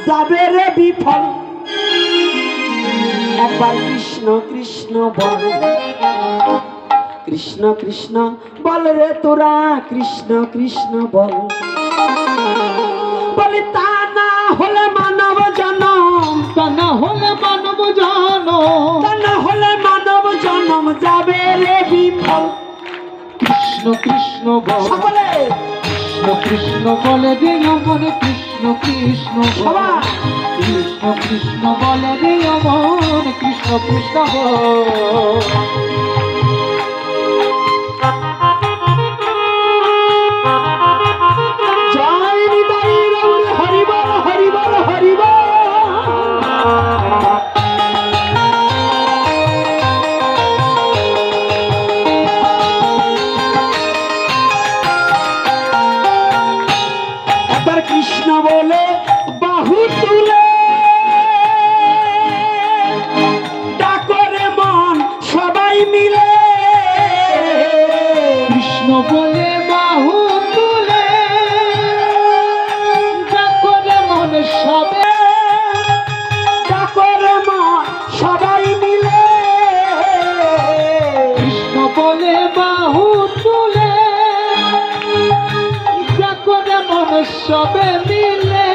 যাবে রে বিফল। একবার কৃষ্ণ কৃষ্ণ বল, কৃষ্ণ কৃষ্ণ বল রে তোরা, কৃষ্ণ কৃষ্ণ বল। বলি তা না হলে মানব জনম, তা না হলে মানব জনম, তা না হলে মানব জনম যাবে রে বিফল। কৃষ্ণ কৃষ্ণ বল, সকলে কৃষ্ণ কৃষ্ণ বলে দিও মনে, কৃষ্ণ কৃষ্ণ বল, সবাই কৃষ্ণ কৃষ্ণ বলে দিও মনে, কৃষ্ণ কৃষ্ণ বল। জয় নিতাই গৌর হরি বল, হরি বল, হরি বল। একবার কৃষ্ণ বলে বাহু তুলে ডাকরে মন সবাই মিলে, কৃষ্ণ বলে বাহু তুলে ডাকরে মন সবে, ডাকরে মন সবাই মিলে। কৃষ্ণ বলে বাহু তুলে ডাকরে মন সবে মিলে।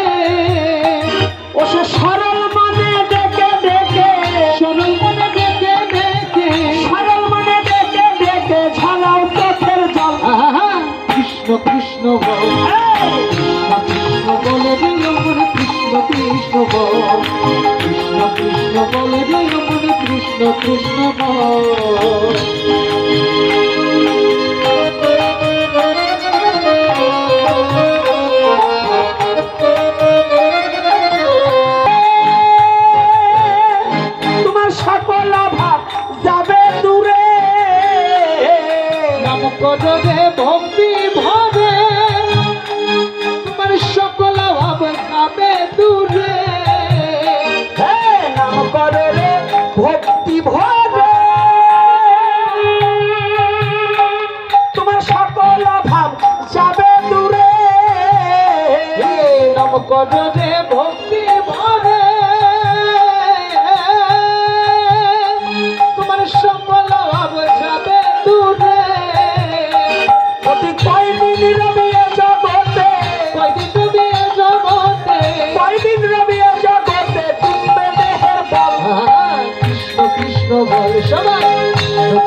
ও সে সরল মনে ডেকে ডেকে, সরল মনে ডেকে ডেকে, সরল মনে ডেকে ডেকে ঝালাও চোখের জল। আহা, কৃষ্ণ কৃষ্ণ বল, কৃষ্ণ কৃষ্ণ বলে দিও মনে, কৃষ্ণ কৃষ্ণ বল, কৃষ্ণ কৃষ্ণ বলে দিও মনে, কৃষ্ণ কৃষ্ণ বল। তোমার সকল অভাব যাবে দূরে, নাম করবে ভক্তি ভরে, তোমার সকল অভাব যাবে দূরে। হে নাম করে রে ভক্তি ভরে, তোমার সকল অভাব যাবে দূরে। নাম করবে ভক্তি ভরে, তোমার সকল অভাব যাবে দূরে। অতি কয়দিন রবিয়ে জগতে, কয়দিন তুমি এ জগতে, কয়দিন রবিয়ে জগতে তুমি দেহের বল। আহা, কৃষ্ণ কৃষ্ণ বল সবাই,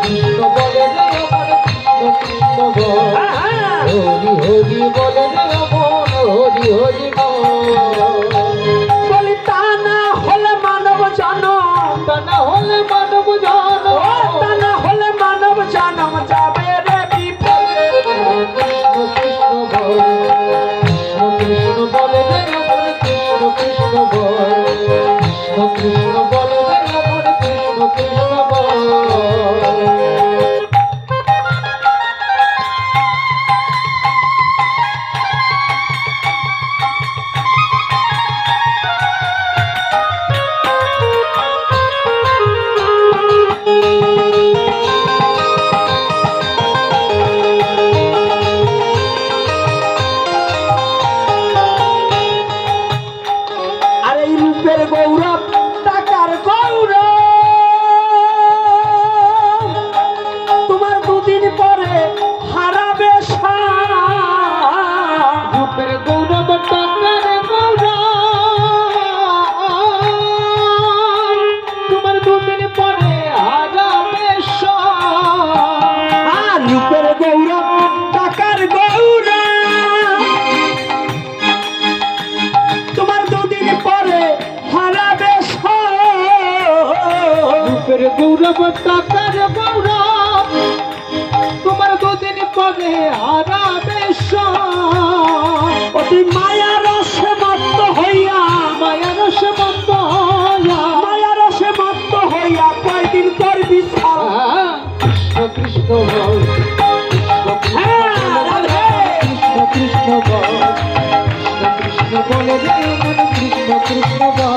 কৃষ্ণ বলে রে আমার, কৃষ্ণ কৃষ্ণ বল, হরি হরি বলে রে আমার, হরি হরি বল। বলি তা না হলে মানব জনম, তা না হলে মানব জনম, ও তা না হলে মানব জনম যাবে রে বিফল। কৃষ্ণ কৃষ্ণ বল, কৃষ্ণ কৃষ্ণ বলে রে আমার, কৃষ্ণ কৃষ্ণ বল, কৃষ্ণ কৃষ্ণ বলে রে আমার, কৃষ্ণ কৃষ্ণ বল। আর এই রূপের গৌরব, টাকার গৌরব, তোমার দুদিন পরে হারাবে সব। রূপের গৌরব টাকার গৌরব, তোমার দুদিন পরে হারাবে সব। আর রূপের গৌরব, টাকার গৌরব, তোমার দুদিন পরে হারাবে সব। রূপের গৌরব টাকার গৌরব, তোমার দুদিন পরে হারাবে সব। অতি মায়ার রসে মত্ত হইয়া, মায়ার সে মত্ত হইয়া, মায়ার রসে মত্ত হইয়া কয়দিন করবি ছাল। আহা, কৃষ্ণ কৃষ্ণ বল, কৃষ্ণ কৃষ্ণ কৃষ্ণ বল, কৃষ্ণ কৃষ্ণ বলে রে আমার, কৃষ্ণ কৃষ্ণ বল।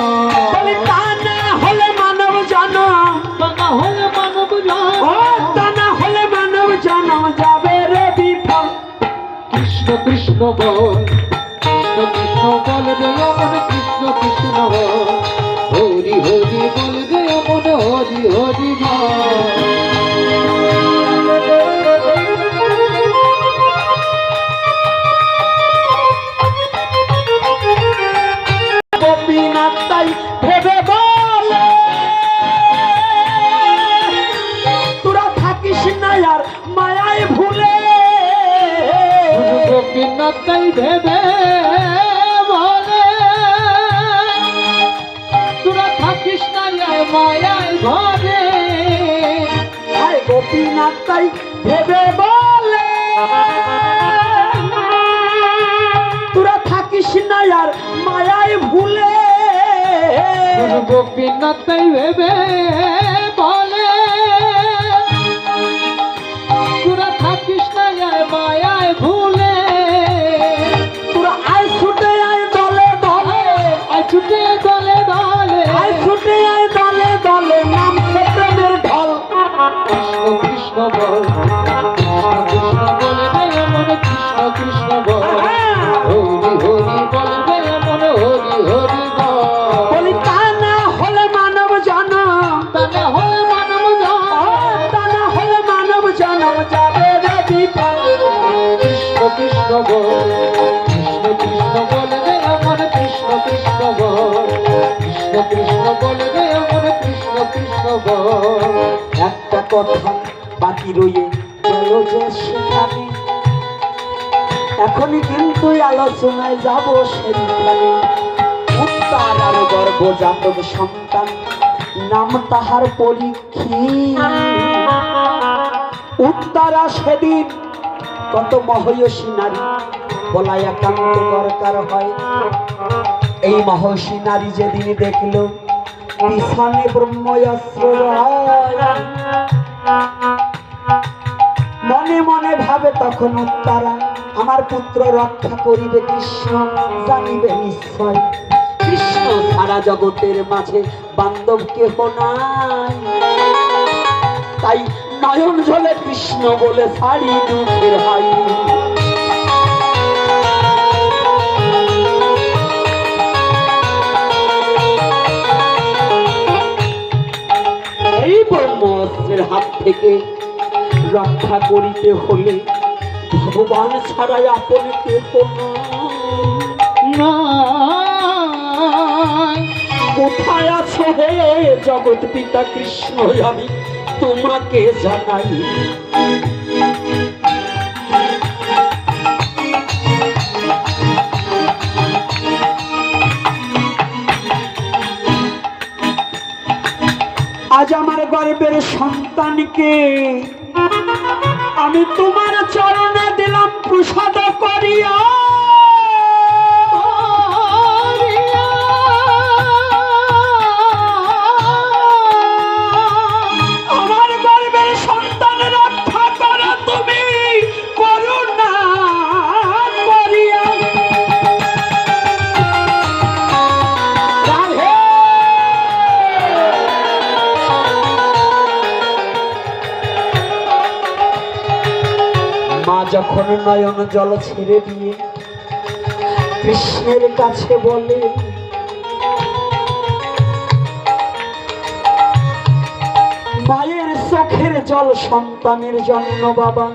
বলি তা না হলে মানব জনম, তা না হলে মানব জনম, ও তা না হলে মানব জনম যাবে রে বিফল। কৃষ্ণ কৃষ্ণ বল, কৃষ্ণ কৃষ্ণ বলে রে আমার, কৃষ্ণ কৃষ্ণ কৃষ্ণ বল হরি হরি বল রে মন হরি হরি গোপীনাথ তাই ভেবে বলে তোরা থাকিস না আর মায়ায় ভুলে গোপীনাথ তাই ভেবে বলে তোরা থাকিস না আর মায়ায় ঘরে আয় গোপীনাথ তাই ভেবে বলে তোরা থাকিস না আর মায়ায় ভুলে গোপীনাথ তাই ভেবে বলে তোরা থাকিস না আর মায়ায় ভুলে তোরা আয় ছুটে আয় দলে দলে আয় ছুটে দলে দলে আয় ছুটে আয় দলে দলে নাম প্রেমের ঢল কৃষ্ণ কৃষ্ণ বল কৃষ্ণ বলে রে মন কৃষ্ণ কৃষ্ণ বল হরি হরি বল রে মন হরি হরি বল বলি তা না হলে মানব জনম তানে হলে মানব তা না হলে মানব জনম যাবে রে বিফল কৃষ্ণ কৃষ্ণ বল কৃষ্ণ কৃষ্ণ বল রে মন কৃষ্ণ কৃষ্ণ বল কৃষ্ণ কৃষ্ণ বল রে মন কৃষ্ণ কৃষ্ণ বল একটা কথা বাকি রয়ে গেল যে সেখানে এখনই কিন্তু আলোচনায় যাব সেখানে উত্তার আর গর্ভজাতক সন্তান নাম তাহার পরীক্ষী উত্তারা সেদিন কত মহয়সী নারী বলা একান্ত দরকার হয় এই মহর্ষি নারী যেদিন দেখল পিছনে ব্রহ্ময়স্ত্র মনে মনে ভাবে তখন উত্তারা আমার পুত্র রক্ষা করিবে কৃষ্ণ জানিবে নিশ্চয় কৃষ্ণ সারা জগতের মাঝে বান্ধব কেহ নাই তাই নয়ন জলে কৃষ্ণ বলে সারি দুঃখের হাই এই ব্রহ্মাস্ত্রের হাত থেকে রক্ষা করিতে হলে ভগবান ছাড়াই আপনি কেহ নাই। কোথায় আছো হে জগৎ পিতা কৃষ্ণ আমি তোমাকে জানাই আজ আমার গর্বের সন্তানকে আমি তোমার চরণে দিলাম প্রসাদ করিয়া আমার গর্বের সন্তান রক্ষা করো তুমি করুণা করিয়া রাধে মা যখন নয়ন জল ছেড়ে দিয়ে কৃষ্ণের কাছে বলে মায়ের চোখের জল সন্তানের জন্য বাবা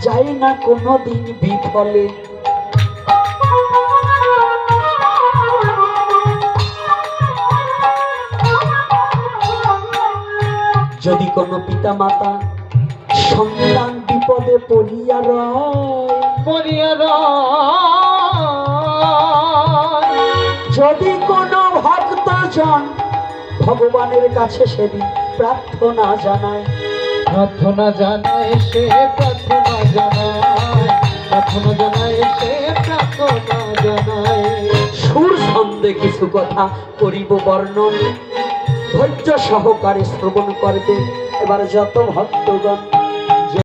যায় না কোনোদিন বিফলে যদি কোনো পিতা মাতা সন্তান বিপদে পড়িয়া যদি কোনো ভক্তজন ভগবানের কাছে সেদিন প্রার্থনা জানায় সে প্রার্থনা জানায় সুর ছন্দে কিছু কথা করিব বর্ণন ধৈর্য সহকারে শ্রবণ করবে এবার যত ভক্তগণ